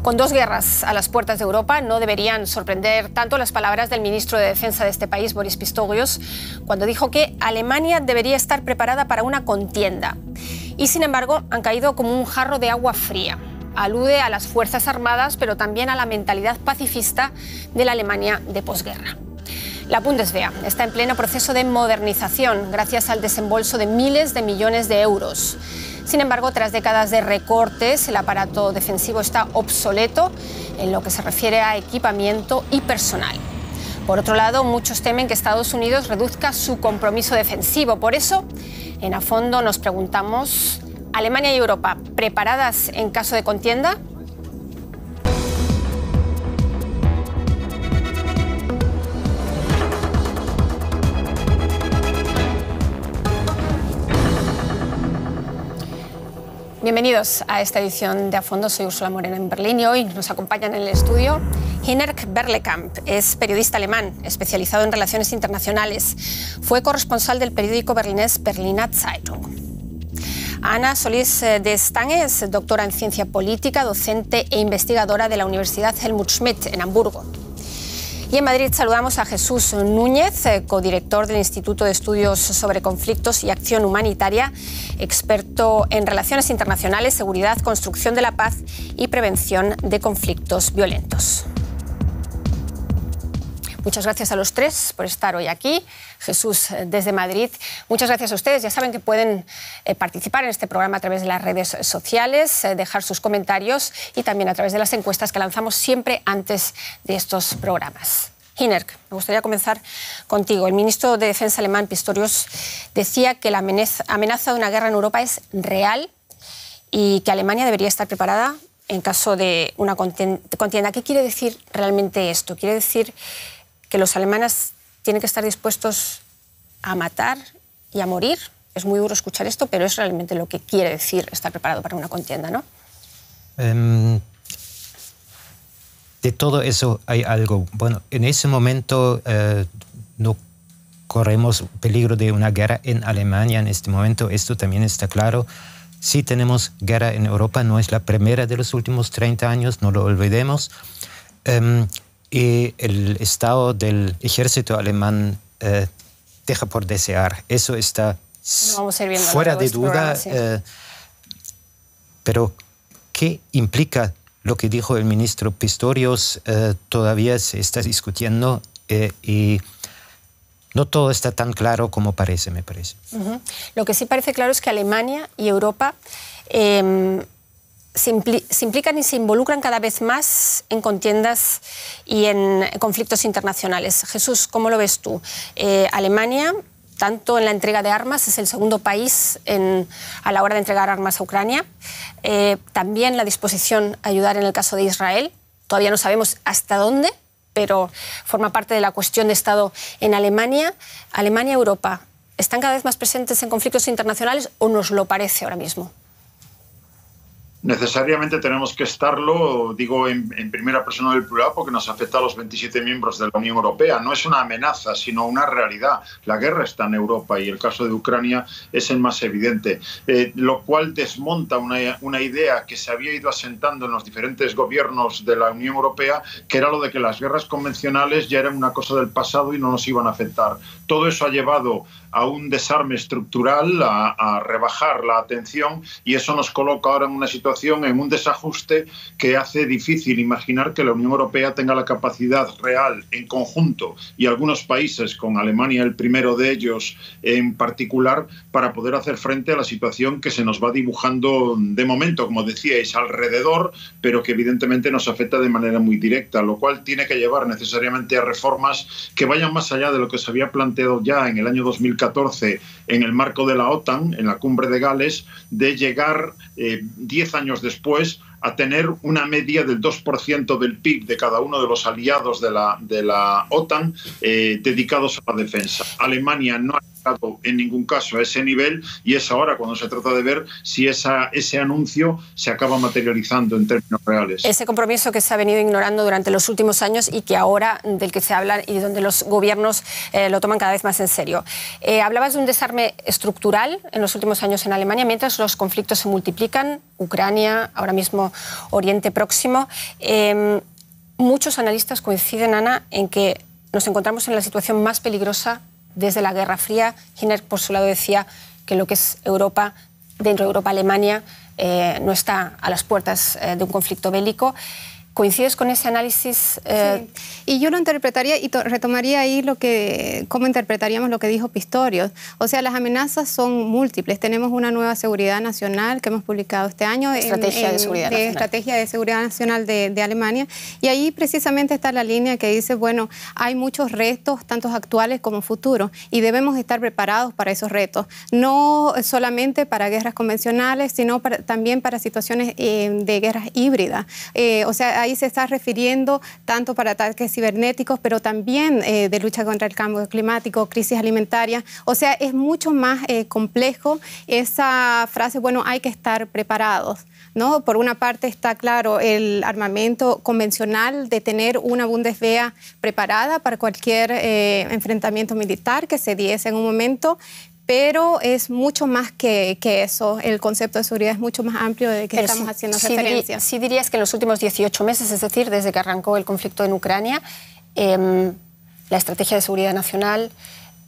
Con dos guerras a las puertas de Europa, no deberían sorprender tanto las palabras del ministro de Defensa de este país, Boris Pistorius, cuando dijo que Alemania debería estar preparada para una contienda. Y, sin embargo, han caído como un jarro de agua fría. Alude a las Fuerzas Armadas, pero también a la mentalidad pacifista de la Alemania de posguerra. La Bundeswehr está en pleno proceso de modernización gracias al desembolso de miles de millones de euros. Sin embargo, tras décadas de recortes, el aparato defensivo está obsoleto en lo que se refiere a equipamiento y personal. Por otro lado, muchos temen que Estados Unidos reduzca su compromiso defensivo. Por eso, en A Fondo nos preguntamos, ¿Alemania y Europa preparadas en caso de contienda? Bienvenidos a esta edición de A Fondo. Soy Úrsula Moreno en Berlín y hoy nos acompañan en el estudio Hinnerk Berlekamp. Es periodista alemán, especializado en relaciones internacionales. Fue corresponsal del periódico berlinés Berliner Zeitung. Ana Solís de Stange es doctora en ciencia política, docente e investigadora de la Universidad Helmut Schmidt en Hamburgo. Y en Madrid saludamos a Jesús Núñez, codirector del Instituto de Estudios sobre Conflictos y Acción Humanitaria, experto en relaciones internacionales, seguridad, construcción de la paz y prevención de conflictos violentos. Muchas gracias a los tres por estar hoy aquí. Jesús, desde Madrid, muchas gracias a ustedes. Ya saben que pueden participar en este programa a través de las redes sociales, dejar sus comentarios y también a través de las encuestas que lanzamos siempre antes de estos programas. Hinnerk, me gustaría comenzar contigo. El ministro de Defensa alemán, Pistorius, decía que la amenaza de una guerra en Europa es real y que Alemania debería estar preparada en caso de una contienda. ¿Qué quiere decir realmente esto? ¿Quiere decir que los alemanes tienen que estar dispuestos a matar y a morir? Es muy duro escuchar esto, pero es realmente lo que quiere decir estar preparado para una contienda, ¿no? De todo eso hay algo. Bueno, en ese momento no corremos peligro de una guerra en Alemania en este momento. Esto también está claro. Sí tenemos guerra en Europa, no es la primera de los últimos 30 años, no lo olvidemos. Y el estado del ejército alemán deja por desear. Eso está fuera de duda. Sí. Pero, ¿qué implica lo que dijo el ministro Pistorius? Todavía se está discutiendo y no todo está tan claro como parece, me parece. Lo que sí parece claro es que Alemania y Europa se implican y se involucran cada vez más en contiendas y en conflictos internacionales. Jesús, ¿cómo lo ves tú? Alemania, tanto en la entrega de armas, es el segundo país a la hora de entregar armas a Ucrania. También la disposición a ayudar en el caso de Israel. Todavía no sabemos hasta dónde, pero forma parte de la cuestión de Estado en Alemania. Alemania y Europa, ¿están cada vez más presentes en conflictos internacionales o nos lo parece ahora mismo? Necesariamente tenemos que estarlo, digo en primera persona del plural, porque nos afecta a los 27 miembros de la Unión Europea. No es una amenaza, sino una realidad. La guerra está en Europa y el caso de Ucrania es el más evidente, lo cual desmonta una idea que se había ido asentando en los diferentes gobiernos de la Unión Europea, que era lo de que las guerras convencionales ya eran una cosa del pasado y no nos iban a afectar. Todo eso ha llevado a un desarme estructural, a rebajar la atención, y eso nos coloca ahora en una situación, en un desajuste que hace difícil imaginar que la Unión Europea tenga la capacidad real en conjunto, y algunos países, con Alemania el primero de ellos en particular, para poder hacer frente a la situación que se nos va dibujando de momento, como decíais, alrededor, pero que evidentemente nos afecta de manera muy directa, lo cual tiene que llevar necesariamente a reformas que vayan más allá de lo que se había planteado ya en el año 2014 en el marco de la OTAN, en la cumbre de Gales, de llegar 10 años después a tener una media del 2% del PIB de cada uno de los aliados de la OTAN dedicados a la defensa. Alemania no ha en ningún caso a ese nivel, y es ahora cuando se trata de ver si ese anuncio se acaba materializando en términos reales. Ese compromiso que se ha venido ignorando durante los últimos años y que ahora del que se habla y donde los gobiernos lo toman cada vez más en serio. Hablabas de un desarme estructural en los últimos años en Alemania, mientras los conflictos se multiplican, Ucrania, ahora mismo Oriente Próximo. Muchos analistas coinciden, Ana, en que nos encontramos en la situación más peligrosa desde la Guerra Fría. Hinner, por su lado, decía que lo que es Europa, dentro de Europa, Alemania, no está a las puertas de un conflicto bélico. ¿Coincides con ese análisis? Sí. Y yo lo interpretaría y retomaría ahí cómo interpretaríamos lo que dijo Pistorius. O sea, las amenazas son múltiples. Tenemos una nueva seguridad nacional que hemos publicado este año. Estrategia de Seguridad Nacional. Estrategia de Seguridad Nacional de Alemania. Y ahí precisamente está la línea que dice, bueno, hay muchos retos, tanto actuales como futuros, y debemos estar preparados para esos retos. No solamente para guerras convencionales, sino también para situaciones de guerras híbridas. O sea, ahí se está refiriendo tanto para ataques cibernéticos, pero también de lucha contra el cambio climático, crisis alimentaria. O sea, es mucho más complejo esa frase, bueno, hay que estar preparados, ¿no? Por una parte está claro el armamento convencional de tener una Bundeswehr preparada para cualquier enfrentamiento militar que se diese en un momento, pero es mucho más que eso. El concepto de seguridad es mucho más amplio de que estamos haciendo referencia. Sí dirías que en los últimos 18 meses, es decir, desde que arrancó el conflicto en Ucrania, la estrategia de seguridad nacional,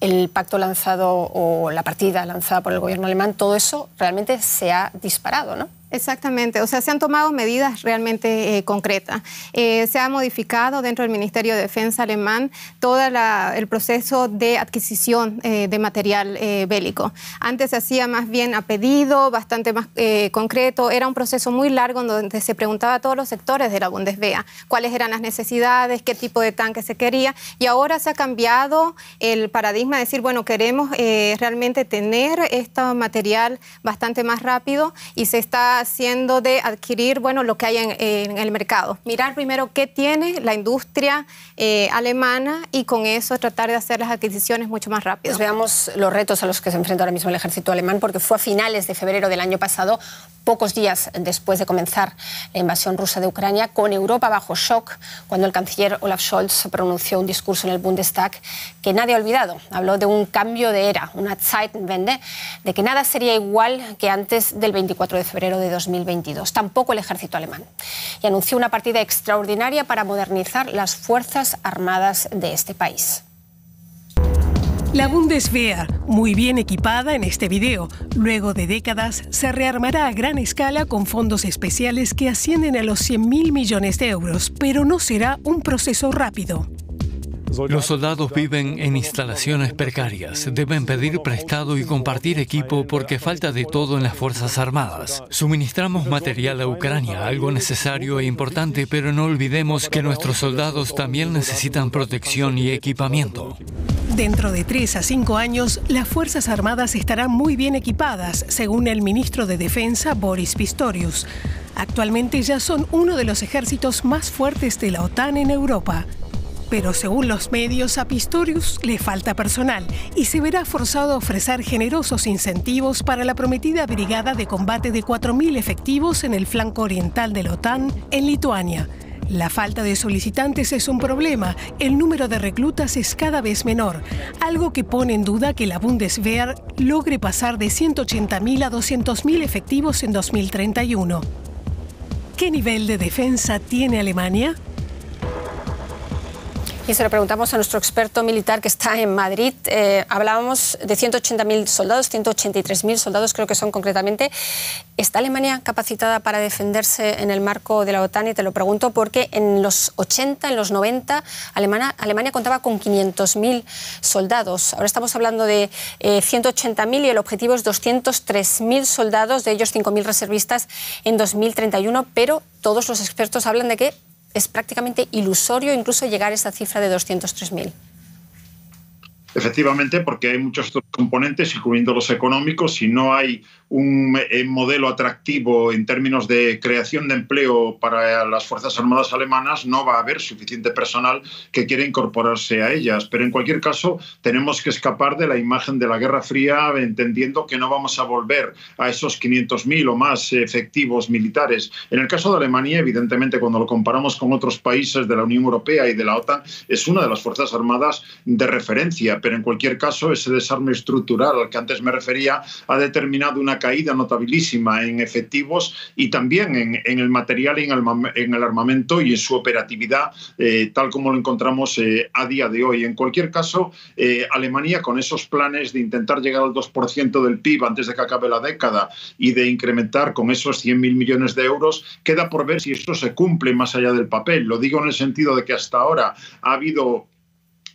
el pacto lanzado o la partida lanzada por el gobierno alemán, todo eso realmente se ha disparado, ¿no? Exactamente, o sea, se han tomado medidas realmente concretas. Se ha modificado dentro del Ministerio de Defensa alemán todo el proceso de adquisición de material bélico. Antes se hacía más bien a pedido, bastante más concreto. Era un proceso muy largo donde se preguntaba a todos los sectores de la Bundeswehr cuáles eran las necesidades, qué tipo de tanque se quería, y ahora se ha cambiado el paradigma de decir, bueno, queremos realmente tener este material bastante más rápido, y se está haciendo de adquirir, bueno, lo que hay en el mercado. Mirar primero qué tiene la industria alemana y con eso tratar de hacer las adquisiciones mucho más rápido. Pues veamos los retos a los que se enfrenta ahora mismo el ejército alemán, porque fue a finales de febrero del año pasado, pocos días después de comenzar la invasión rusa de Ucrania, con Europa bajo shock, cuando el canciller Olaf Scholz pronunció un discurso en el Bundestag que nadie ha olvidado. Habló de un cambio de era, una Zeitenwende, de que nada sería igual que antes del 24 de febrero de 2022, tampoco el ejército alemán. Y anunció una partida extraordinaria para modernizar las fuerzas armadas de este país. La Bundeswehr, muy bien equipada en este video, luego de décadas se rearmará a gran escala con fondos especiales que ascienden a los 100.000 millones de euros, pero no será un proceso rápido. Los soldados viven en instalaciones precarias, deben pedir prestado y compartir equipo porque falta de todo en las Fuerzas Armadas. Suministramos material a Ucrania, algo necesario e importante, pero no olvidemos que nuestros soldados también necesitan protección y equipamiento. Dentro de 3 a 5 años, las Fuerzas Armadas estarán muy bien equipadas, según el ministro de Defensa, Boris Pistorius. Actualmente ya son uno de los ejércitos más fuertes de la OTAN en Europa. Pero según los medios, a Pistorius le falta personal y se verá forzado a ofrecer generosos incentivos para la prometida brigada de combate de 4.000 efectivos en el flanco oriental de la OTAN, en Lituania. La falta de solicitantes es un problema, el número de reclutas es cada vez menor, algo que pone en duda que la Bundeswehr logre pasar de 180.000 a 200.000 efectivos en 2031. ¿Qué nivel de defensa tiene Alemania? Y se lo preguntamos a nuestro experto militar que está en Madrid. Hablábamos de 180.000 soldados, 183.000 soldados creo que son concretamente. ¿Está Alemania capacitada para defenderse en el marco de la OTAN? Y te lo pregunto porque en los 80, en los 90, Alemania contaba con 500.000 soldados. Ahora estamos hablando de 180.000 y el objetivo es 203.000 soldados, de ellos 5.000 reservistas en 2031, pero todos los expertos hablan de que es prácticamente ilusorio incluso llegar a esa cifra de 203.000. Efectivamente, porque hay muchos otros componentes, incluyendo los económicos, y no hay modelo atractivo en términos de creación de empleo para las Fuerzas Armadas alemanas, no va a haber suficiente personal que quiera incorporarse a ellas. Pero en cualquier caso, tenemos que escapar de la imagen de la Guerra Fría, entendiendo que no vamos a volver a esos 500.000 o más efectivos militares. En el caso de Alemania, evidentemente, cuando lo comparamos con otros países de la Unión Europea y de la OTAN, es una de las Fuerzas Armadas de referencia. Pero en cualquier caso, ese desarme estructural al que antes me refería ha determinado una caída notabilísima en efectivos y también en el material y en el armamento y en su operatividad, tal como lo encontramos a día de hoy. En cualquier caso, Alemania, con esos planes de intentar llegar al 2% del PIB antes de que acabe la década y de incrementar con esos 100.000 millones de euros, queda por ver si esto se cumple más allá del papel. Lo digo en el sentido de que hasta ahora ha habido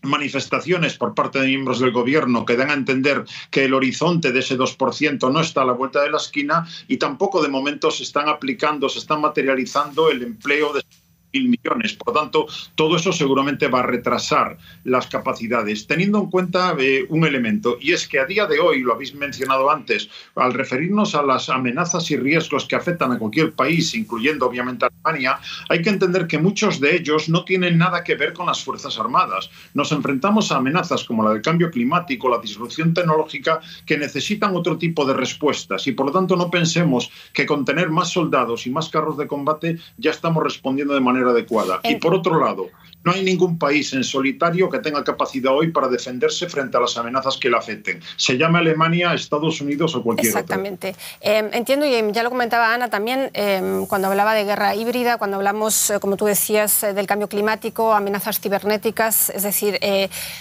manifestaciones por parte de miembros del gobierno que dan a entender que el horizonte de ese 2% no está a la vuelta de la esquina y tampoco de momento se están aplicando, se están materializando el empleo de 1.000 millones. Por lo tanto, todo eso seguramente va a retrasar las capacidades, teniendo en cuenta un elemento, y es que a día de hoy, lo habéis mencionado antes, al referirnos a las amenazas y riesgos que afectan a cualquier país, incluyendo obviamente a Alemania, hay que entender que muchos de ellos no tienen nada que ver con las Fuerzas Armadas. Nos enfrentamos a amenazas como la del cambio climático, la disrupción tecnológica, que necesitan otro tipo de respuestas, y por lo tanto no pensemos que con tener más soldados y más carros de combate ya estamos respondiendo de manera adecuada. Y por otro lado, no hay ningún país en solitario que tenga capacidad hoy para defenderse frente a las amenazas que le afecten. Se llame Alemania, Estados Unidos o cualquier Exactamente. Entiendo, y ya lo comentaba Ana también, cuando hablaba de guerra híbrida, cuando hablamos, como tú decías, del cambio climático, amenazas cibernéticas, es decir,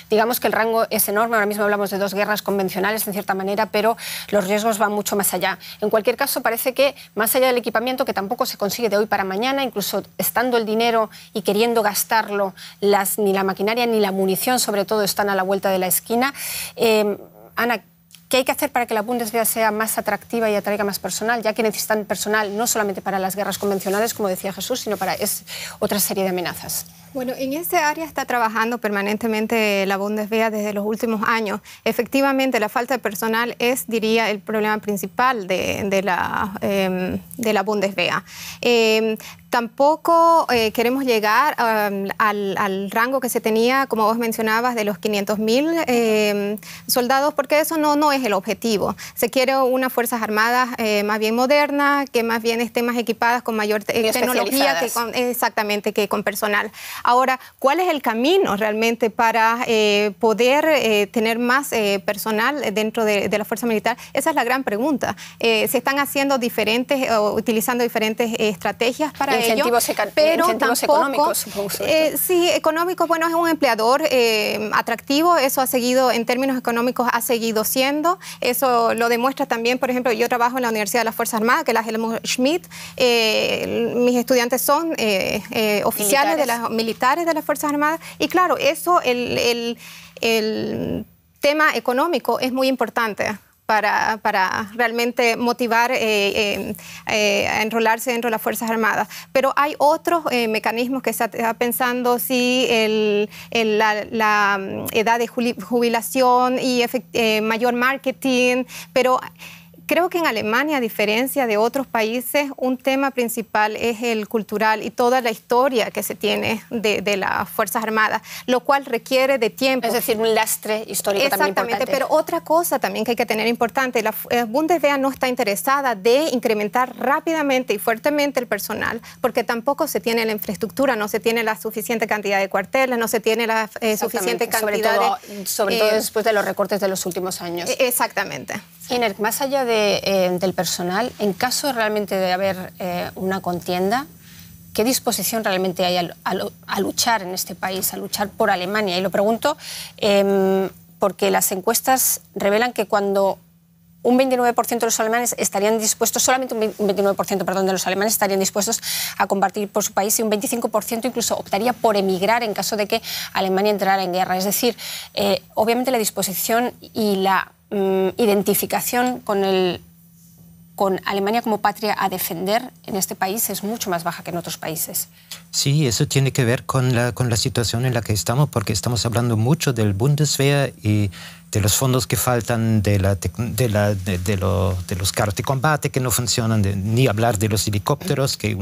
digamos que el rango es enorme. Ahora mismo hablamos de dos guerras convencionales, en cierta manera, pero los riesgos van mucho más allá. En cualquier caso, parece que más allá del equipamiento, que tampoco se consigue de hoy para mañana, incluso estando el dinero y queriendo gastarlo, ni la maquinaria ni la munición, sobre todo, están a la vuelta de la esquina. Ana, ¿qué hay que hacer para que la Bundeswehr sea más atractiva y atraiga más personal, ya que necesitan personal no solamente para las guerras convencionales, como decía Jesús, sino para otra serie de amenazas? Bueno, en ese área está trabajando permanentemente la Bundeswehr desde los últimos años. Efectivamente, la falta de personal es, diría, el problema principal de la Bundeswehr. Tampoco queremos llegar al rango que se tenía, como vos mencionabas, de los 500.000 soldados, porque eso no es el objetivo. Se quiere unas Fuerzas Armadas más bien modernas, que más bien estén más equipadas con mayor tecnología, exactamente, que con personal. Ahora, ¿cuál es el camino realmente para poder tener más personal dentro de la fuerza militar? Esa es la gran pregunta. Se están haciendo utilizando diferentes estrategias para incentivos económicos, supongo. Sí, económicos. Bueno, es un empleador atractivo. Eso ha seguido, en términos económicos, ha seguido siendo. Eso lo demuestra también, por ejemplo, yo trabajo en la Universidad de las Fuerzas Armadas, que es la Helmut Schmidt. Mis estudiantes son oficiales de las militares de las Fuerzas Armadas. Y claro, eso, el tema económico es muy importante para realmente motivar a enrolarse dentro de las Fuerzas Armadas. Pero hay otros mecanismos que se está pensando, sí, la edad de jubilación y mayor marketing, pero creo que en Alemania, a diferencia de otros países, un tema principal es el cultural y toda la historia que se tiene de las Fuerzas Armadas, lo cual requiere de tiempo. Es decir, un lastre histórico también importante. Exactamente, pero otra cosa también que hay que tener importante, la Bundeswehr no está interesada de incrementar rápidamente y fuertemente el personal, porque tampoco se tiene la infraestructura, no se tiene la suficiente cantidad de cuarteles, no se tiene la suficiente cantidad sobre todo después de los recortes de los últimos años. Exactamente. Iner, más allá del personal, en caso realmente de haber una contienda, ¿qué disposición realmente hay a luchar en este país, a luchar por Alemania? Y lo pregunto porque las encuestas revelan que cuando un 29% de los alemanes estarían dispuestos, solamente un 29%, perdón, de los alemanes estarían dispuestos a combatir por su país y un 25% incluso optaría por emigrar en caso de que Alemania entrara en guerra. Es decir, obviamente la disposición y la identificación con con Alemania como patria a defender en este país es mucho más baja que en otros países. Sí, eso tiene que ver con la situación en la que estamos, porque estamos hablando mucho del Bundeswehr y de los fondos que faltan, de los carros de combate que no funcionan, ni hablar de los helicópteros, que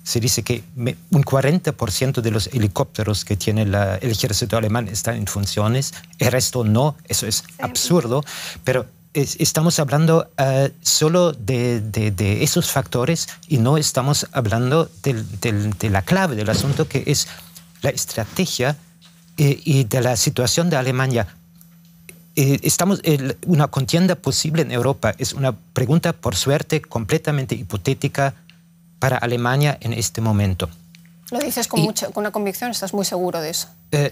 se dice que un 40% de los helicópteros que tiene el ejército alemán están en funciones, el resto no, eso es absurdo, pero estamos hablando solo de esos factores y no estamos hablando de la clave del asunto, que es la estrategia y de la situación de Alemania. Una contienda posible en Europa es una pregunta, por suerte, completamente hipotética para Alemania en este momento. Lo dices con una convicción, estás muy seguro de eso.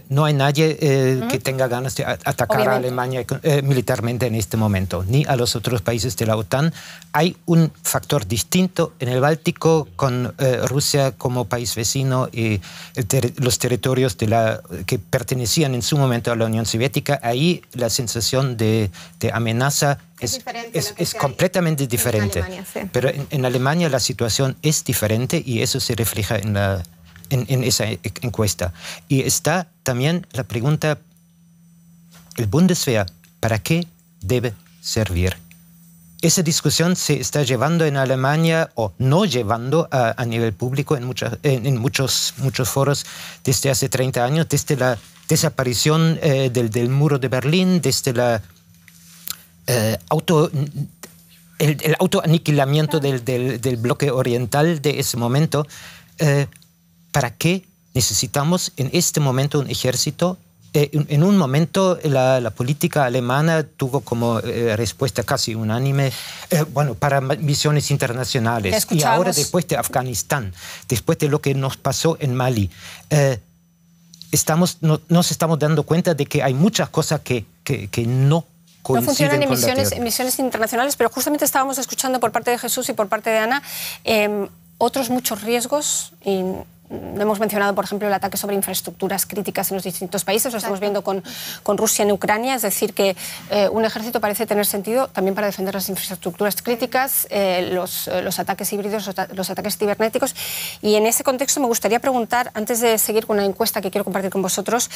No hay nadie que tenga ganas de atacar a Alemania militarmente en este momento, ni a los otros países de la OTAN. Hay un factor distinto en el Báltico, con Rusia como país vecino y los territorios que pertenecían en su momento a la Unión Soviética. Ahí la sensación de amenaza es completamente diferente. Alemania, sí. Pero en Alemania la situación es diferente y eso se refleja en esa encuesta. Y está también la pregunta, ¿el Bundeswehr para qué debe servir? Esa discusión se está llevando en Alemania, o no llevando a nivel público en muchos foros desde hace 30 años, desde la desaparición del muro de Berlín, desde el autoaniquilamiento del bloque oriental de ese momento. ¿Para qué necesitamos en este momento un ejército? En un momento la política alemana tuvo como respuesta casi unánime, para misiones internacionales. Y ahora, después de Afganistán, después de lo que nos pasó en Mali, nos estamos dando cuenta de que hay muchas cosas que no funcionan en misiones internacionales, pero justamente estábamos escuchando por parte de Jesús y por parte de Ana otros muchos riesgos. Y no hemos mencionado, por ejemplo, el ataque sobre infraestructuras críticas en los distintos países. Lo estamos viendo con Rusia en Ucrania. Es decir, que un ejército parece tener sentido también para defender las infraestructuras críticas, los ataques híbridos, los ataques cibernéticos. Y en ese contexto me gustaría preguntar, antes de seguir con una encuesta que quiero compartir con vosotros,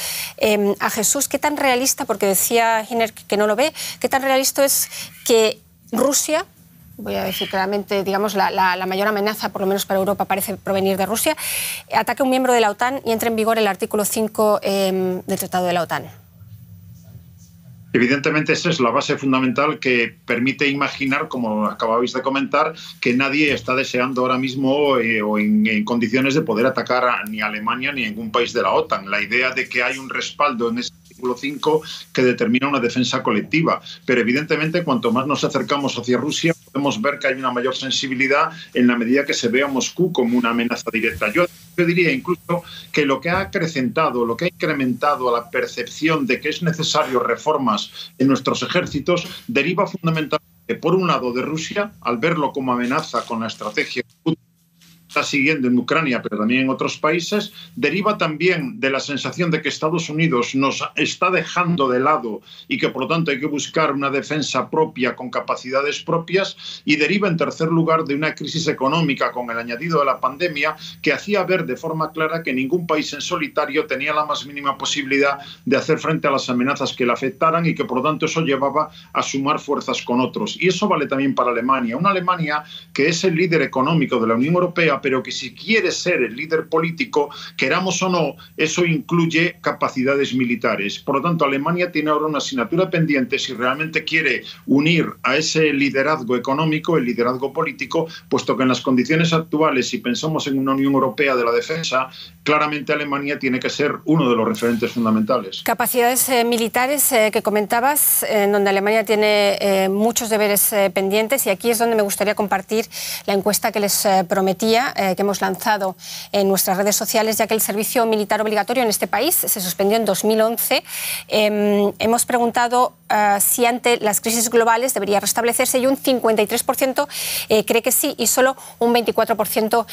a Jesús, ¿qué tan realista, porque decía Giner que no lo ve, qué tan realista es que Rusia, voy a decir claramente, digamos, la mayor amenaza, por lo menos para Europa, parece provenir de Rusia, ataque a un miembro de la OTAN y entre en vigor el artículo 5 del Tratado de la OTAN? Evidentemente esa es la base fundamental que permite imaginar, como acababais de comentar, que nadie está deseando ahora mismo o en condiciones de poder atacar ni a Alemania ni a ningún país de la OTAN. La idea de que hay un respaldo en ese artículo 5 que determina una defensa colectiva. Pero evidentemente cuanto más nos acercamos hacia Rusia, podemos ver que hay una mayor sensibilidad en la medida que se ve a Moscú como una amenaza directa. Yo diría incluso que lo que ha acrecentado, lo que ha incrementado a la percepción de que es necesario reformas en nuestros ejércitos deriva fundamentalmente, por un lado, de Rusia, al verlo como amenaza con la estrategia que está siguiendo en Ucrania, pero también en otros países, deriva también de la sensación de que Estados Unidos nos está dejando de lado y que, por lo tanto, hay que buscar una defensa propia con capacidades propias, y deriva, en tercer lugar, de una crisis económica con el añadido de la pandemia que hacía ver de forma clara que ningún país en solitario tenía la más mínima posibilidad de hacer frente a las amenazas que le afectaran y que, por lo tanto, eso llevaba a sumar fuerzas con otros. Y eso vale también para Alemania. Una Alemania que es el líder económico de la Unión Europea, pero que si quiere ser el líder político, queramos o no, eso incluye capacidades militares. Por lo tanto, Alemania tiene ahora una asignatura pendiente si realmente quiere unir a ese liderazgo económico, el liderazgo político, puesto que en las condiciones actuales, si pensamos en una Unión Europea de la defensa, claramente Alemania tiene que ser uno de los referentes fundamentales. Capacidades militares que comentabas, en donde Alemania tiene muchos deberes pendientes, y aquí es donde me gustaría compartir la encuesta que les prometía, que hemos lanzado en nuestras redes sociales, ya que el servicio militar obligatorio en este país se suspendió en 2011. Hemos preguntado si ante las crisis globales debería restablecerse, y un 53% cree que sí, y solo un 24%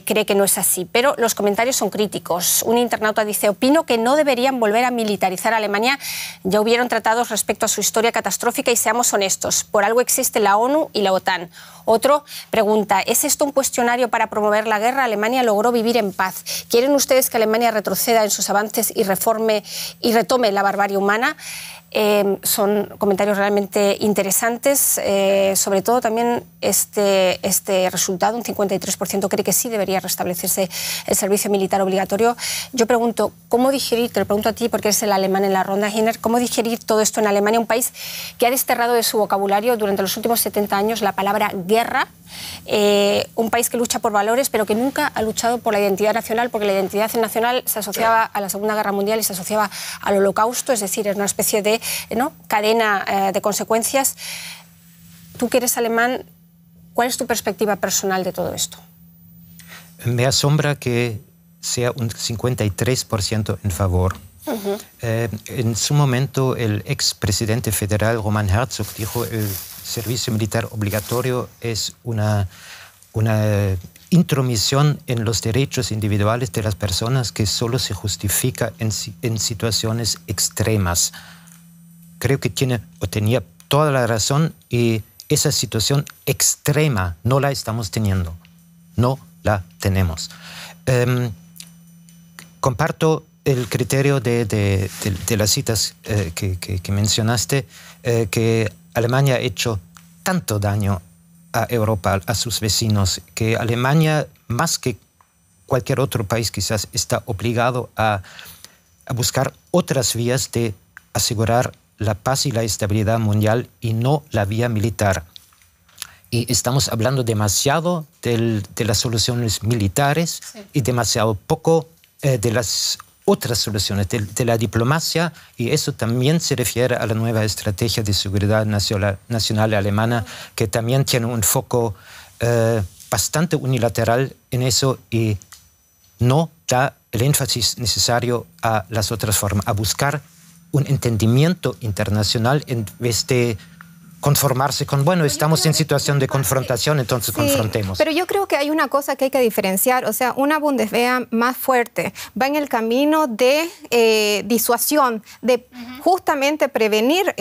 cree que no es así. Pero los comentarios son críticos. Un internauta dice: opino que no deberían volver a militarizar a Alemania. Ya hubieron tratados respecto a su historia catastrófica y seamos honestos, por algo existe la ONU y la OTAN. Otro pregunta: ¿es esto un cuestionario para promover la guerra? Alemania logró vivir en paz. ¿Quieren ustedes que Alemania retroceda en sus avances y retome la barbarie humana? Son comentarios realmente interesantes, sobre todo también este resultado, un 53% cree que sí debería restablecerse el servicio militar obligatorio. Yo pregunto, ¿cómo digerir, te lo pregunto a ti porque eres el alemán en la ronda, Hiner, cómo digerir todo esto en Alemania, un país que ha desterrado de su vocabulario durante los últimos 70 años la palabra guerra, un país que lucha por valores pero que nunca ha luchado por la identidad nacional, porque la identidad nacional se asociaba a la Segunda Guerra Mundial y se asociaba al Holocausto, es decir, es una especie de cadena de consecuencias. Tú que eres alemán, ¿cuál es tu perspectiva personal de todo esto? Me asombra que sea un 53% en favor. En su momento, el expresidente federal Roman Herzog dijo que el servicio militar obligatorio es una intromisión en los derechos individuales de las personas que solo se justifica en situaciones extremas. Creo que tenía toda la razón, y esa situación extrema no la estamos teniendo. No la tenemos. Comparto el criterio de las citas que mencionaste, que Alemania ha hecho tanto daño a Europa, a sus vecinos, que Alemania, más que cualquier otro país quizás, está obligado a buscar otras vías de asegurar la paz y la estabilidad mundial y no la vía militar. Y estamos hablando demasiado de las soluciones militares, sí, y demasiado poco de las otras soluciones, de la diplomacia, y eso también se refiere a la nueva estrategia de seguridad nacional alemana, que también tiene un foco bastante unilateral en eso y no da el énfasis necesario a las otras formas, a buscar un entendimiento internacional en vez de conformarse con, bueno, estamos en situación de confrontación, entonces sí, confrontemos. Pero yo creo que hay una cosa que hay que diferenciar, o sea, una Bundeswehr más fuerte va en el camino de disuasión, de justamente prevenir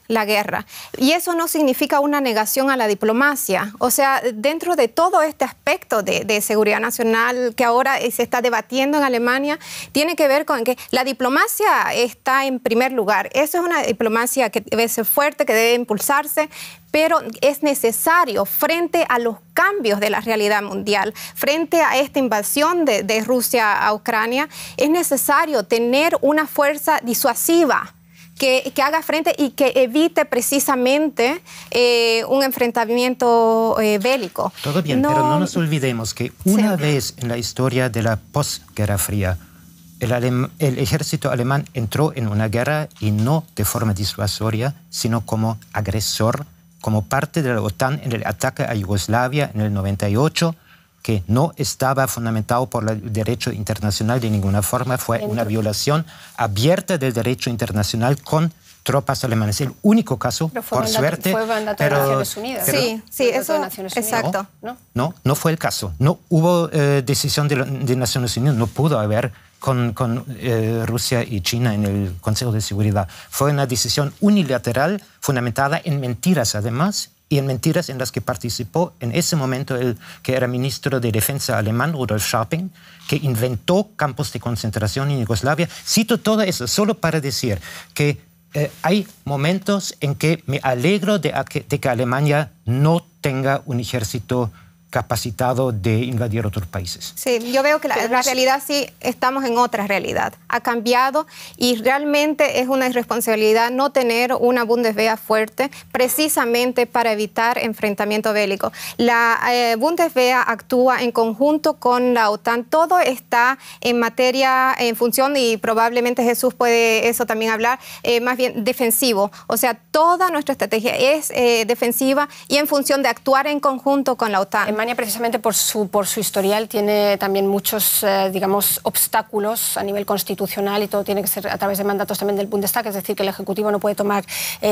la guerra. Y eso no significa una negación a la diplomacia. O sea, dentro de todo este aspecto de seguridad nacional que ahora se está debatiendo en Alemania, tiene que ver con que la diplomacia está en primer lugar. Eso es una diplomacia que debe ser fuerte, que debe impulsar, pero es necesario frente a los cambios de la realidad mundial, frente a esta invasión de Rusia a Ucrania, es necesario tener una fuerza disuasiva que haga frente y que evite precisamente un enfrentamiento bélico. Todo bien, pero no nos olvidemos que una vez en la historia de la posguerra fría, el ejército alemán entró en una guerra y no de forma disuasoria, sino como agresor, como parte de la OTAN en el ataque a Yugoslavia en el 98, que no estaba fundamentado por el derecho internacional de ninguna forma. Fue una violación abierta del derecho internacional con tropas alemanas. El único caso, por suerte... Fue mandato de Naciones Unidas. Sí, eso, exacto. No fue el caso. No hubo decisión de Naciones Unidas, no pudo haber con Rusia y China en el Consejo de Seguridad. Fue una decisión unilateral, fundamentada en mentiras además, y en mentiras en las que participó en ese momento el que era ministro de Defensa alemán, Rudolf Scharping, que inventó campos de concentración en Yugoslavia. Cito todo eso solo para decir que hay momentos en que me alegro de que Alemania no tenga un ejército capacitado de invadir otros países. Sí, yo veo que la realidad sí, estamos en otra realidad. Ha cambiado y realmente es una irresponsabilidad no tener una Bundeswehr fuerte precisamente para evitar enfrentamiento bélico. La Bundeswehr actúa en conjunto con la OTAN. Todo está en materia, en función, y probablemente Jesús puede eso también hablar, más bien defensivo. O sea, toda nuestra estrategia es defensiva y en función de actuar en conjunto con la OTAN. Alemania, precisamente por su historial, tiene también muchos, digamos, obstáculos a nivel constitucional y todo tiene que ser a través de mandatos también del Bundestag, es decir, que el Ejecutivo no puede tomar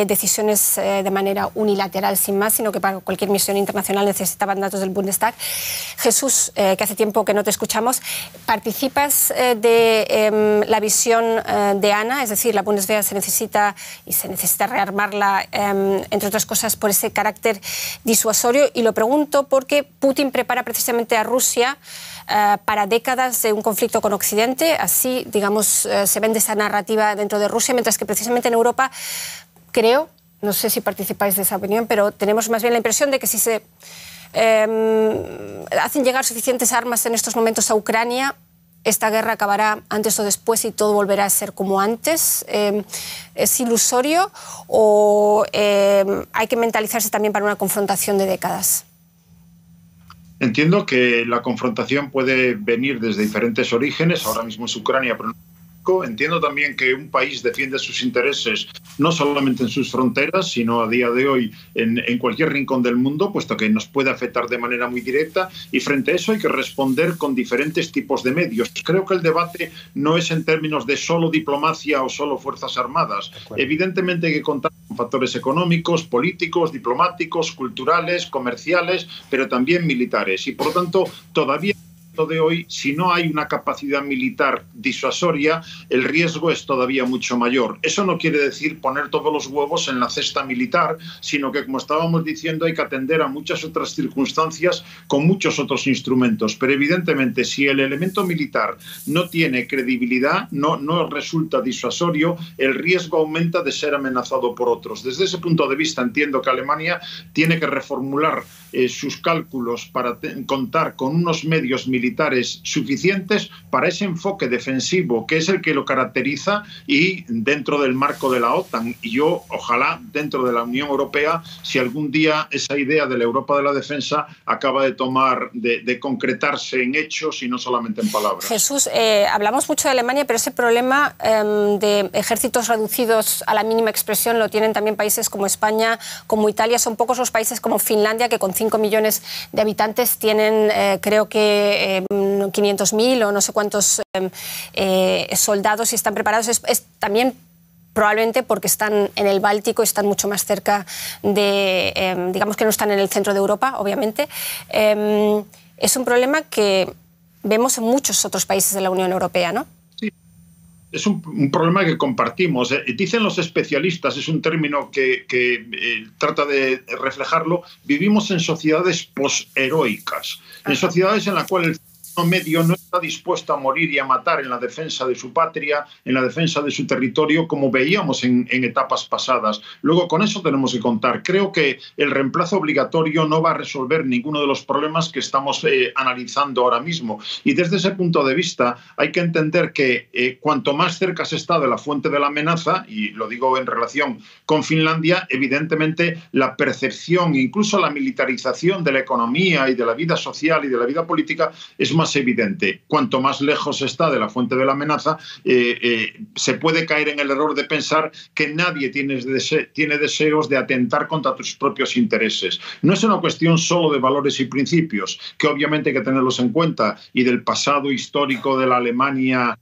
decisiones de manera unilateral sin más, sino que para cualquier misión internacional necesita mandatos del Bundestag. Jesús, que hace tiempo que no te escuchamos, ¿participas de la visión de Ana? Es decir, la Bundeswehr se necesita rearmarla, entre otras cosas, por ese carácter disuasorio, y lo pregunto porque Putin prepara precisamente a Rusia para décadas de un conflicto con Occidente, así, digamos, se vende esa narrativa dentro de Rusia, mientras que precisamente en Europa, creo, no sé si participáis de esa opinión, pero tenemos más bien la impresión de que si se hacen llegar suficientes armas en estos momentos a Ucrania, esta guerra acabará antes o después y todo volverá a ser como antes. ¿Es ilusorio o hay que mentalizarse también para una confrontación de décadas? Entiendo que la confrontación puede venir desde diferentes orígenes. Ahora mismo es Ucrania, pero entiendo también que un país defiende sus intereses no solamente en sus fronteras, sino a día de hoy en cualquier rincón del mundo, puesto que nos puede afectar de manera muy directa, y frente a eso hay que responder con diferentes tipos de medios. Creo que el debate no es en términos de solo diplomacia o solo fuerzas armadas. Evidentemente hay que contar con factores económicos, políticos, diplomáticos, culturales, comerciales, pero también militares. Y por lo tanto, todavía de hoy, si no hay una capacidad militar disuasoria, el riesgo es todavía mucho mayor. Eso no quiere decir poner todos los huevos en la cesta militar, sino que, como estábamos diciendo, hay que atender a muchas otras circunstancias con muchos otros instrumentos. Pero evidentemente, si el elemento militar no tiene credibilidad, no resulta disuasorio, el riesgo aumenta de ser amenazado por otros. Desde ese punto de vista, entiendo que Alemania tiene que reformular sus cálculos para contar con unos medios militares suficientes para ese enfoque defensivo que es el que lo caracteriza, y dentro del marco de la OTAN. Y yo, ojalá, dentro de la Unión Europea, si algún día esa idea de la Europa de la defensa acaba de concretarse en hechos y no solamente en palabras. Jesús, hablamos mucho de Alemania, pero ese problema de ejércitos reducidos a la mínima expresión lo tienen también países como España, como Italia. Son pocos los países como Finlandia, que con 5 millones de habitantes tienen, creo que 500.000 o no sé cuántos soldados y están preparados. Es también probablemente porque están en el Báltico y están mucho más cerca de, digamos que no están en el centro de Europa, obviamente. Es un problema que vemos en muchos otros países de la Unión Europea, ¿no? Es un problema que compartimos. Dicen los especialistas, es un término que trata de reflejarlo, vivimos en sociedades posheroicas, en sociedades en las cuales el medio no está dispuesto a morir y a matar en la defensa de su patria, en la defensa de su territorio, como veíamos en etapas pasadas. Luego, con eso tenemos que contar. Creo que el reemplazo obligatorio no va a resolver ninguno de los problemas que estamos analizando ahora mismo. Y desde ese punto de vista hay que entender que cuanto más cerca se está de la fuente de la amenaza, y lo digo en relación con Finlandia, evidentemente la percepción, incluso la militarización de la economía y de la vida social y de la vida política es más evidente. Cuanto más lejos está de la fuente de la amenaza, se puede caer en el error de pensar que nadie tiene deseos de atentar contra tus propios intereses. No es una cuestión solo de valores y principios, que obviamente hay que tenerlos en cuenta, y del pasado histórico de la Alemania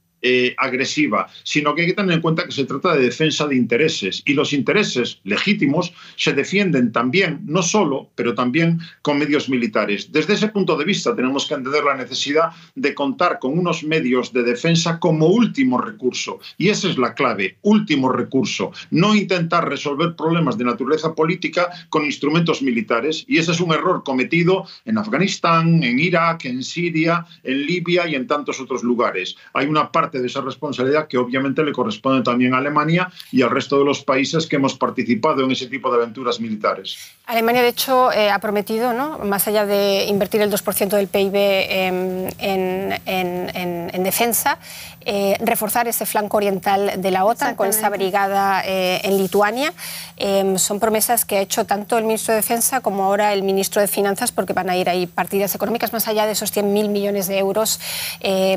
agresiva, sino que hay que tener en cuenta que se trata de defensa de intereses, y los intereses legítimos se defienden también, no solo, pero también con medios militares. Desde ese punto de vista tenemos que entender la necesidad de contar con unos medios de defensa como último recurso, y esa es la clave, último recurso, no intentar resolver problemas de naturaleza política con instrumentos militares, y ese es un error cometido en Afganistán, en Irak, en Siria, en Libia y en tantos otros lugares. Hay una parte de esa responsabilidad que obviamente le corresponde también a Alemania y al resto de los países que hemos participado en ese tipo de aventuras militares. Alemania, de hecho, ha prometido, ¿no?, más allá de invertir el 2% del PIB en defensa, reforzar ese flanco oriental de la OTAN con esa brigada en Lituania. Son promesas que ha hecho tanto el ministro de Defensa como ahora el ministro de Finanzas, porque van a ir ahí partidas económicas más allá de esos 100.000 millones de euros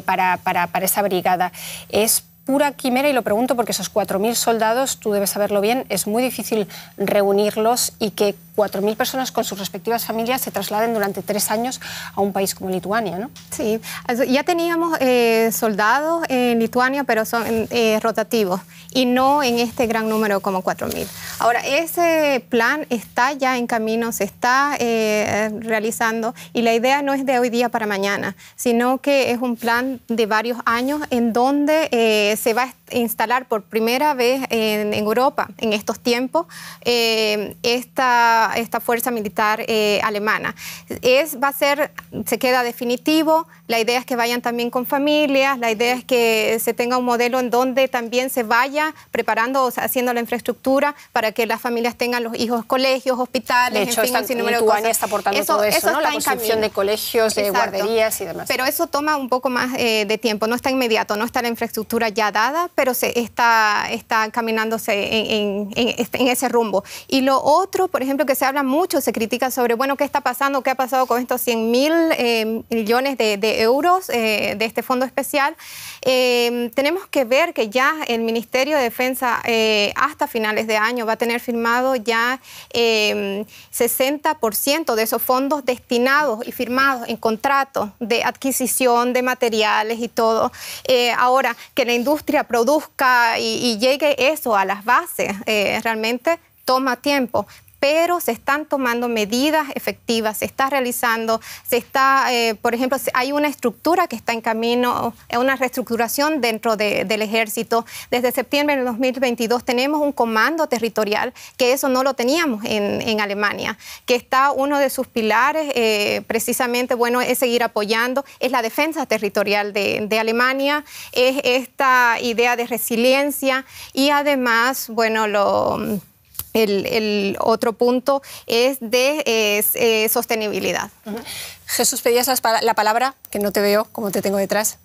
para esa brigada. Es pura quimera, y lo pregunto porque esos 4.000 soldados, tú debes saberlo bien, es muy difícil reunirlos y que 4.000 personas con sus respectivas familias se trasladen durante 3 años a un país como Lituania, ¿no? Sí, ya teníamos soldados en Lituania, pero son rotativos y no en este gran número como 4.000. Ahora, ese plan está ya en camino, se está realizando, y la idea no es de hoy día para mañana, sino que es un plan de varios años en donde se va a instalar por primera vez en Europa en estos tiempos esta fuerza militar alemana. Se queda definitivo. La idea es que vayan también con familias, la idea es que se tenga un modelo en donde también se vaya preparando, o sea, haciendo la infraestructura para que las familias tengan los hijos colegios, hospitales, de hecho, en fin, un sinnúmero de Lituania cosas. está aportando todo eso, ¿no? La construcción de colegios, de guarderías y demás. Pero eso toma un poco más de tiempo, no está inmediato, no está la infraestructura ya dada, pero se está caminándose en ese rumbo. Y lo otro, por ejemplo, que se habla mucho, se critica sobre, bueno, ¿qué está pasando? ¿Qué ha pasado con estos 100.000 millones de euros de este fondo especial? Tenemos que ver que ya el Ministerio de Defensa hasta finales de año va a tener firmado ya 60% de esos fondos destinados y firmados en contratos de adquisición de materiales y todo. Ahora, que la industria produzca y llegue eso a las bases, realmente toma tiempo. Pero se están tomando medidas efectivas, se está realizando, por ejemplo, hay una estructura que está en camino, una reestructuración dentro del ejército. Desde septiembre del 2022 tenemos un comando territorial, que eso no lo teníamos en Alemania, que está uno de sus pilares, precisamente, bueno, es seguir apoyando, es la defensa territorial de Alemania, es esta idea de resiliencia y además, bueno, el otro punto es de sostenibilidad. Jesús, pedías la palabra, que no te veo, como te tengo detrás.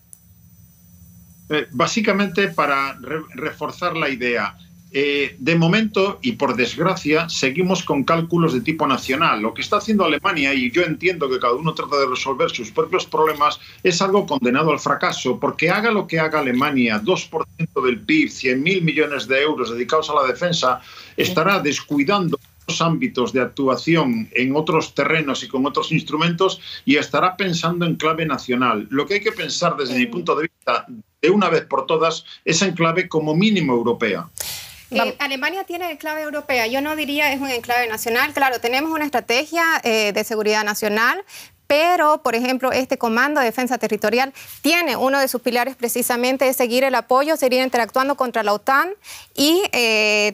Básicamente para reforzar la idea. De momento, y por desgracia, seguimos con cálculos de tipo nacional. Lo que está haciendo Alemania, y yo entiendo que cada uno trata de resolver sus propios problemas, es algo condenado al fracaso, porque haga lo que haga Alemania, 2% del PIB, 100.000 millones de euros dedicados a la defensa, estará descuidando los ámbitos de actuación en otros terrenos y con otros instrumentos, y estará pensando en clave nacional. Lo que hay que pensar desde mi punto de vista, de una vez por todas, es en clave como mínimo europea. Alemania tiene enclave europea, yo no diría es un enclave nacional. Claro, tenemos una estrategia de seguridad nacional, pero, por ejemplo, este Comando de Defensa Territorial tiene uno de sus pilares precisamente de seguir el apoyo, seguir interactuando contra la OTAN y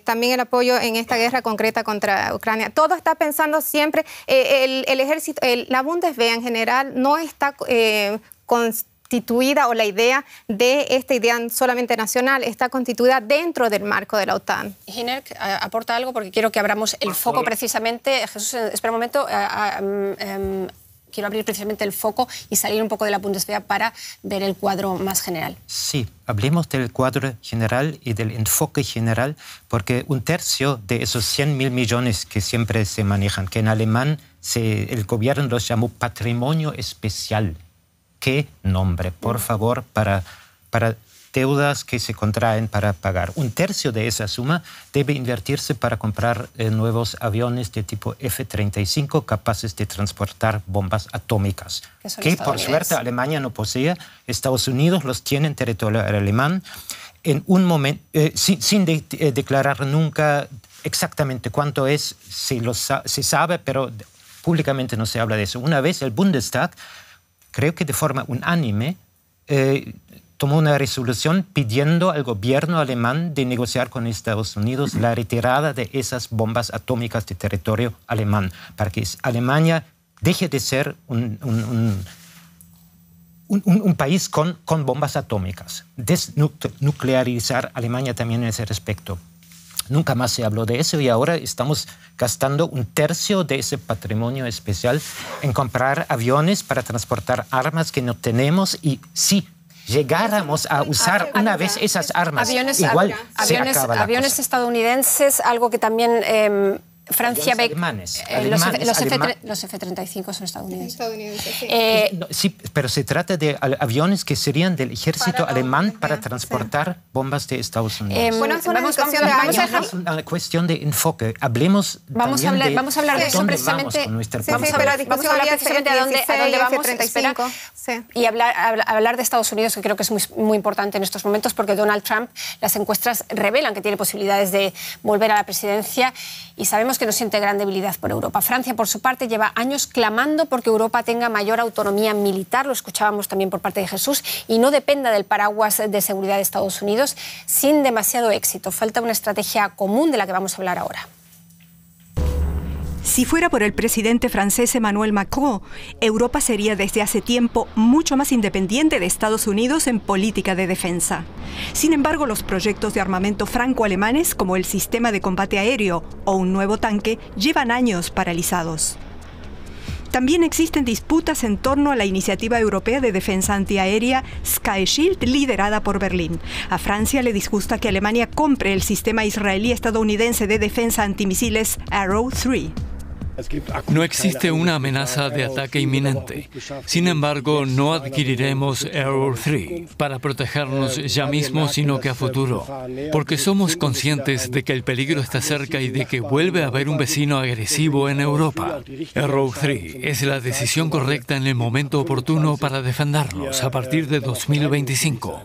también el apoyo en esta guerra concreta contra Ucrania. Todo está pensando siempre, el ejército, la Bundeswehr en general no está constituida, o la idea de esta idea solamente nacional, está constituida dentro del marco de la OTAN. Hinerk, aporta algo porque quiero que abramos el foco precisamente. Jesús, espera un momento. Quiero abrir precisamente el foco y salir un poco de la Bundeswehr para ver el cuadro más general. Sí, hablemos del cuadro general y del enfoque general, porque un tercio de esos 100.000 millones que siempre se manejan, que en alemán el gobierno los llamó patrimonio especial. ¿Qué nombre, por favor, para deudas que se contraen para pagar? Un tercio de esa suma debe invertirse para comprar nuevos aviones de tipo F-35 capaces de transportar bombas atómicas, que por suerte Alemania no posee. Estados Unidos los tiene en territorio alemán. En un momento, sin declarar nunca exactamente cuánto es, se sabe, pero públicamente no se habla de eso. Una vez el Bundestag, creo que de forma unánime, tomó una resolución pidiendo al gobierno alemán de negociar con Estados Unidos la retirada de esas bombas atómicas de territorio alemán, para que Alemania deje de ser un país con bombas atómicas. Desnuclearizar Alemania también en ese respecto. Nunca más se habló de eso y ahora estamos gastando un tercio de ese patrimonio especial en comprar aviones para transportar armas que no tenemos, y sí, llegáramos a usar una vez esas armas, igual se acaba la aviones cosa. estadounidenses, algo que también Francia ve... Los F-35 son estadounidenses. Sí, pero se trata de aviones que serían del ejército alemán para transportar bombas de Estados Unidos. Bueno, es una cuestión de enfoque. Hablemos vamos a hablar de eso precisamente. Vamos a hablar precisamente a dónde vamos. Y hablar de Estados Unidos, que creo que es muy importante en estos momentos, porque Donald Trump, las encuestas revelan que tiene posibilidades de volver a la presidencia y sabemos que no siente gran debilidad por Europa. Francia, por su parte, lleva años clamando porque Europa tenga mayor autonomía militar, lo escuchábamos también por parte de Jesús, y no dependa del paraguas de seguridad de Estados Unidos, sin demasiado éxito. Falta una estrategia común de la que vamos a hablar ahora. Si fuera por el presidente francés Emmanuel Macron, Europa sería desde hace tiempo mucho más independiente de Estados Unidos en política de defensa. Sin embargo, los proyectos de armamento franco-alemanes, como el sistema de combate aéreo o un nuevo tanque, llevan años paralizados. También existen disputas en torno a la iniciativa europea de defensa antiaérea Sky Shield, liderada por Berlín. A Francia le disgusta que Alemania compre el sistema israelí-estadounidense de defensa antimisiles Arrow 3. No existe una amenaza de ataque inminente. Sin embargo, no adquiriremos Arrow 3 para protegernos ya mismo, sino que a futuro. Porque somos conscientes de que el peligro está cerca y de que vuelve a haber un vecino agresivo en Europa. Arrow 3 es la decisión correcta en el momento oportuno para defendernos a partir de 2025.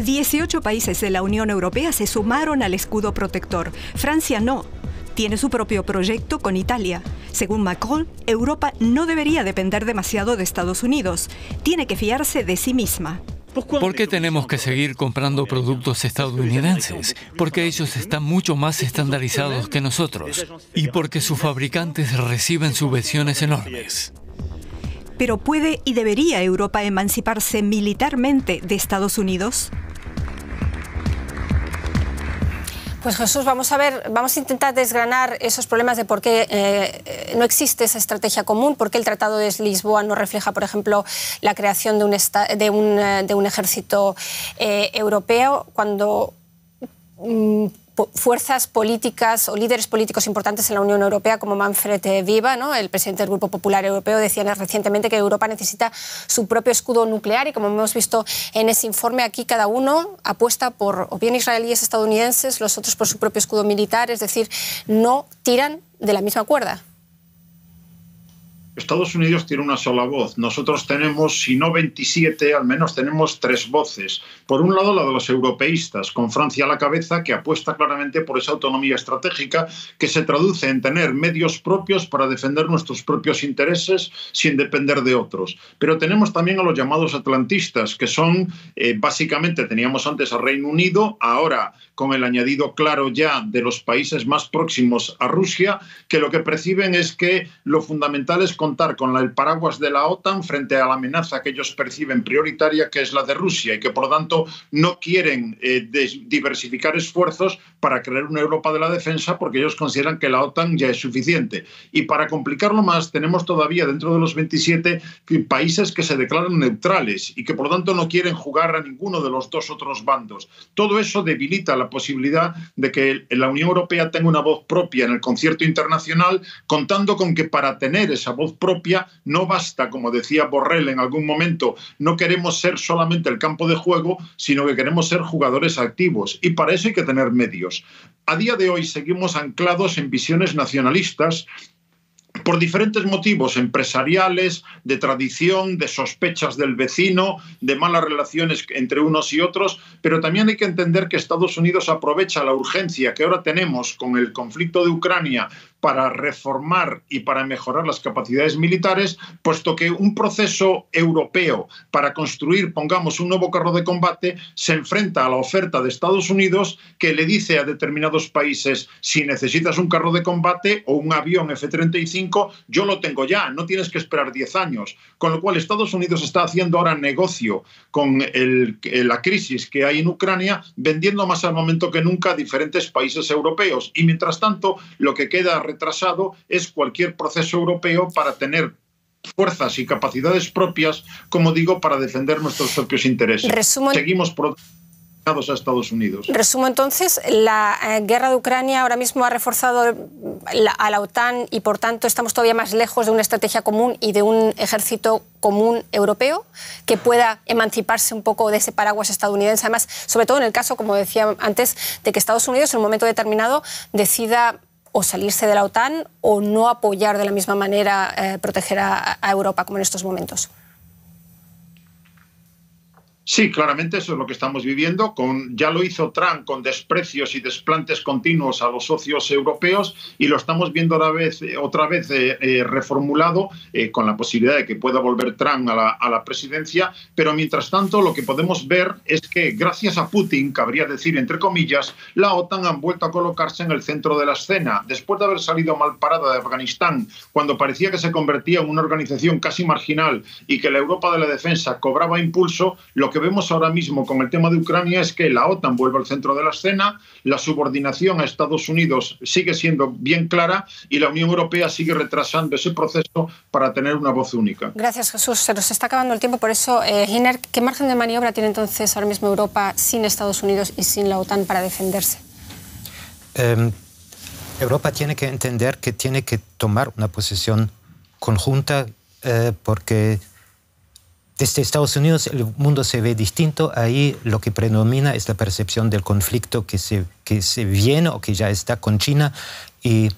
18 países de la Unión Europea se sumaron al escudo protector. Francia no. Tiene su propio proyecto con Italia. Según Macron, Europa no debería depender demasiado de Estados Unidos. Tiene que fiarse de sí misma. ¿Por qué tenemos que seguir comprando productos estadounidenses? Porque ellos están mucho más estandarizados que nosotros y porque sus fabricantes reciben subvenciones enormes. ¿Pero puede y debería Europa emanciparse militarmente de Estados Unidos? Pues Jesús, vamos a intentar desgranar esos problemas de por qué no existe esa estrategia común, por qué el Tratado de Lisboa no refleja, por ejemplo, la creación de un ejército europeo, cuando fuerzas políticas o líderes políticos importantes en la Unión Europea, como Manfred Weber, ¿no?, el presidente del Grupo Popular Europeo, decían recientemente que Europa necesita su propio escudo nuclear, y como hemos visto en ese informe, aquí cada uno apuesta por o bien israelíes, estadounidenses, los otros por su propio escudo militar, es decir, no tiran de la misma cuerda. Estados Unidos tiene una sola voz. Nosotros tenemos, si no 27, al menos tenemos 3 voces. Por un lado, la de los europeístas, con Francia a la cabeza, que apuesta claramente por esa autonomía estratégica que se traduce en tener medios propios para defender nuestros propios intereses sin depender de otros. Pero tenemos también a los llamados atlantistas, que son, básicamente, teníamos antes al Reino Unido, ahora con el añadido claro ya de los países más próximos a Rusia, que lo que perciben es que lo fundamental es contar con el paraguas de la OTAN frente a la amenaza que ellos perciben prioritaria, que es la de Rusia, y que por lo tanto no quieren diversificar esfuerzos para crear una Europa de la defensa, porque ellos consideran que la OTAN ya es suficiente. Y para complicarlo más, tenemos todavía dentro de los 27 países que se declaran neutrales y que por lo tanto no quieren jugar a ninguno de los dos otros bandos. Todo eso debilita la posibilidad de que la Unión Europea tenga una voz propia en el concierto internacional, contando con que para tener esa voz propia no basta, como decía Borrell en algún momento, no queremos ser solamente el campo de juego, sino que queremos ser jugadores activos, y para eso hay que tener medios. A día de hoy seguimos anclados en visiones nacionalistas por diferentes motivos empresariales, de tradición, de sospechas del vecino, de malas relaciones entre unos y otros, pero también hay que entender que Estados Unidos aprovecha la urgencia que ahora tenemos con el conflicto de Ucrania para reformar y para mejorar las capacidades militares, puesto que un proceso europeo para construir, pongamos, un nuevo carro de combate se enfrenta a la oferta de Estados Unidos, que le dice a determinados países: si necesitas un carro de combate o un avión F-35, yo lo tengo ya, no tienes que esperar 10 años. Con lo cual Estados Unidos está haciendo ahora negocio con la crisis que hay en Ucrania, vendiendo más armamento que nunca a diferentes países europeos. Y mientras tanto, lo que queda retrasado es cualquier proceso europeo para tener fuerzas y capacidades propias, como digo, para defender nuestros propios intereses. a Estados Unidos. Resumo entonces, la guerra de Ucrania ahora mismo ha reforzado a la OTAN y por tanto estamos todavía más lejos de una estrategia común y de un ejército común europeo que pueda emanciparse un poco de ese paraguas estadounidense. Además, sobre todo en el caso, como decía antes, de que Estados Unidos en un momento determinado decida o salirse de la OTAN o no apoyar de la misma manera proteger a Europa como en estos momentos. Sí, claramente eso es lo que estamos viviendo. Ya lo hizo Trump con desprecios y desplantes continuos a los socios europeos y lo estamos viendo otra vez reformulado con la posibilidad de que pueda volver Trump a la presidencia. Pero mientras tanto lo que podemos ver es que gracias a Putin, cabría decir entre comillas, la OTAN han vuelto a colocarse en el centro de la escena. Después de haber salido mal parada de Afganistán, cuando parecía que se convertía en una organización casi marginal y que la Europa de la defensa cobraba impulso, lo que vemos ahora mismo con el tema de Ucrania es que la OTAN vuelve al centro de la escena, la subordinación a Estados Unidos sigue siendo bien clara y la Unión Europea sigue retrasando ese proceso para tener una voz única. Gracias, Jesús. Se nos está acabando el tiempo, por eso, Giner, ¿qué margen de maniobra tiene entonces ahora mismo Europa sin Estados Unidos y sin la OTAN para defenderse? Europa tiene que entender que tiene que tomar una posición conjunta porque desde Estados Unidos el mundo se ve distinto. Ahí lo que predomina es la percepción del conflicto que se viene o que ya está con China. Y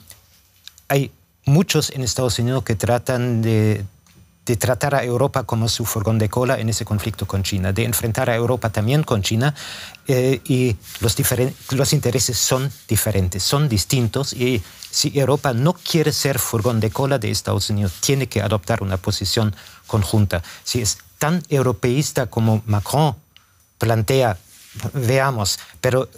hay muchos en Estados Unidos que tratan de tratar a Europa como su furgón de cola en ese conflicto con China, de enfrentar a Europa también con China. Y los intereses son diferentes, son distintos. Y si Europa no quiere ser furgón de cola de Estados Unidos, tiene que adoptar una posición conjunta. Si es tan europeísta como Macron plantea, veamos, pero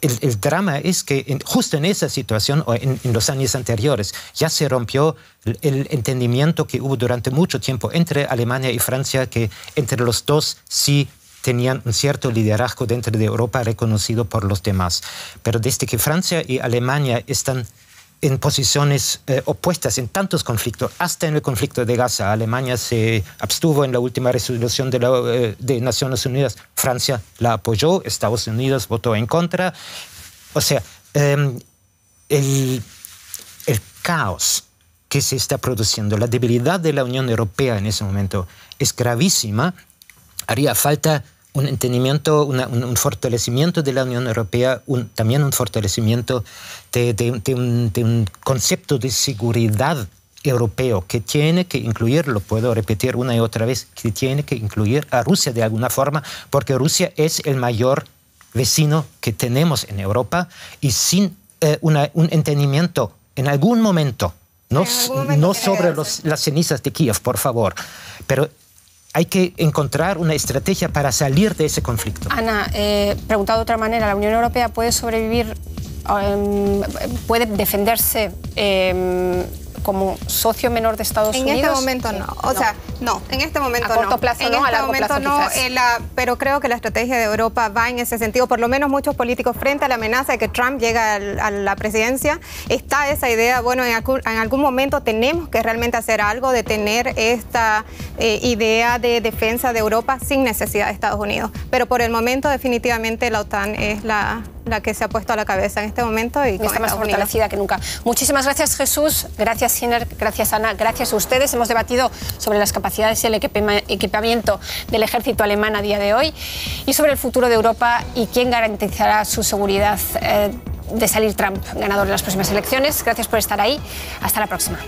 el drama es que justo en esa situación o en los años anteriores ya se rompió el entendimiento que hubo durante mucho tiempo entre Alemania y Francia, que entre los dos sí tenían un cierto liderazgo dentro de Europa reconocido por los demás. Pero desde que Francia y Alemania están en posiciones opuestas en tantos conflictos, hasta en el conflicto de Gaza. Alemania se abstuvo en la última resolución de Naciones Unidas, Francia la apoyó, Estados Unidos votó en contra. O sea, el caos que se está produciendo, la debilidad de la Unión Europea en ese momento es gravísima. Haría falta un entendimiento, un fortalecimiento de la Unión Europea, también un fortalecimiento de un concepto de seguridad europeo que tiene que incluir, lo puedo repetir una y otra vez, que tiene que incluir a Rusia de alguna forma, porque Rusia es el mayor vecino que tenemos en Europa y sin un entendimiento en algún momento, no sobre las cenizas de Kiev, por favor, pero hay que encontrar una estrategia para salir de ese conflicto. Ana, preguntado de otra manera, ¿la Unión Europea puede sobrevivir, puede defenderse como socio menor de Estados Unidos? En este momento no. O sea, no, en este momento no. A corto plazo no, a largo plazo quizás. Pero creo que la estrategia de Europa va en ese sentido. Por lo menos muchos políticos, frente a la amenaza de que Trump llegue a la presidencia, está esa idea, bueno, en algún momento tenemos que realmente hacer algo de tener esta idea de defensa de Europa sin necesidad de Estados Unidos. Pero por el momento, definitivamente, la OTAN es la que se ha puesto a la cabeza en este momento y está más fortalecida que nunca. Muchísimas gracias, Jesús. Gracias, Giner. Gracias, Ana. Gracias a ustedes. Hemos debatido sobre las capacidades y el equipamiento del ejército alemán a día de hoy y sobre el futuro de Europa y quién garantizará su seguridad de salir Trump ganador en las próximas elecciones. Gracias por estar ahí. Hasta la próxima.